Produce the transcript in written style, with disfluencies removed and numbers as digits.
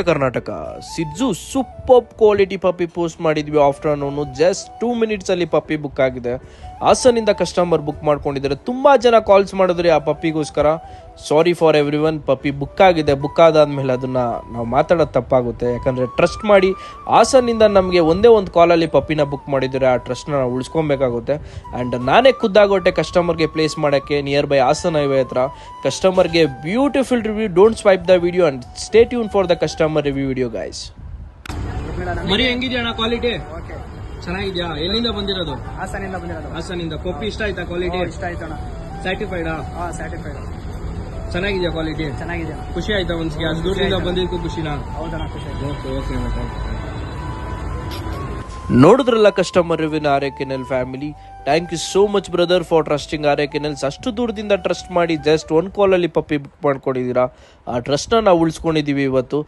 Karnataka ಸಿಜ್ಜು super quality ಪಪ್ಪಿ post ಮಾಡಿದ್ವಿ. Afternoon just 2 minutes ಅಲ್ಲಿ ಪಪ್ಪಿ book ಆಗಿದೆ. ಹಾಸನಿಂದ ಕಸ್ಟಮರ್ ಬುಕ್ ಮಾಡ್ಕೊಂಡಿದ್ದಾರೆ. ತುಂಬಾ ಜನ ಕಾಲ್ಸ್ ಮಾಡಿದ್ರಿ ಆ ಪಪ್ಪಿಗೋಸ್ಕರ. Sorry for everyone, puppy book ಆಗಿದೆ. ಬುಕ್ ಆದಾದ್ಮೇಲೆ ಅದನ್ನ ನಾವು ಮಾತಾಡೋದು ತಪ್ಪಾಗುತ್ತೆ. ಯಾಕಂದ್ರೆ ಟ್ರಸ್ಟ್ ಮಾಡಿ ಹಾಸನಿಂದ ನಮಗೆ ಒಂದೇ ಒಂದು ಕಾಲಲ್ಲಿ ಪಪ್ಪಿನ ಬುಕ್ ಮಾಡಿದರೆ ಆ ಟ್ರಸ್ಟ್ನ ನಾವು ಉಳಿಸ್ಕೊಬೇಕಾಗುತ್ತೆ. ಆ್ಯಂಡ್ ನಾನೇ ಖುದ್ದಾಗೊಟ್ಟೆ ಕಸ್ಟಮರ್ಗೆ ಪ್ಲೇಸ್ ಮಾಡೋಕ್ಕೆ ನಿಯರ್ ಬೈ ಹಾಸನ್ ಹೈವೇ ಹತ್ರ. ಕಸ್ಟಮರ್ಗೆ beautiful review. Don't swipe the video and stay tune for the customer review video guys. ಮರಿ ಹೆಂಗಿದ್ಯಾ ಅಣ್ಣ? ಕ್ವಾಲಿಟಿ ಚೆನ್ನಾಗಿದ್ಯಾ? ಎಲ್ಲಿಂದ ಬಂದಿರೋದು? ಹಾಸನಿಂದ ಬಂದಿರೋದು. ಹಾಸನಿಂದ. ಪಪ್ಪಿ ಇಷ್ಟ ಆಯ್ತಾ? ಕ್ವಾಲಿಟಿ ಇಷ್ಟ ಆಯ್ತು ಅಣ್ಣ. ಸ್ಯಾಟಿಫೈಡಾ? ಸ್ಯಾಟಿಸ್ಫೈಡ್. ಚೆನ್ನಾಗಿದ್ಯಾ ಕ್ವಾಲಿಟಿ? ಚೆನ್ನಾಗಿದೆ. ಖುಷಿ ಆಯ್ತಾ ಮನ್ಸಿಗೆ? ಅಷ್ಟು ದೂರದಿಂದ ಬಂದಿದ್ದಕ್ಕೂ ಖುಷಿನಾ? ಹೌದಣ್ಣ, ಖುಷಿ ಆಯ್ತು. Okay okay. ನೋಡಿದ್ರಲ್ಲ ಕಸ್ಟಮರ್ ರಿವ್ಯೂನ RAKNL family. Thank you so much brother for trusting RAKNL's. ಅಷ್ಟು ದೂರದಿಂದ ಟ್ರಸ್ಟ್ ಮಾಡಿ ಜಸ್ಟ್ 1 ಕಾಲಲ್ಲಿ ಪಪ್ಪಿ ಬುಕ್ ಮಾಡ್ಕೊಂಡಿದ್ದೀರಾ. ಆ ಟ್ರಸ್ಟ್ನ ನಾವು ಉಳಿಸ್ಕೊಂಡಿದ್ದೀವಿ ಇವತ್ತು.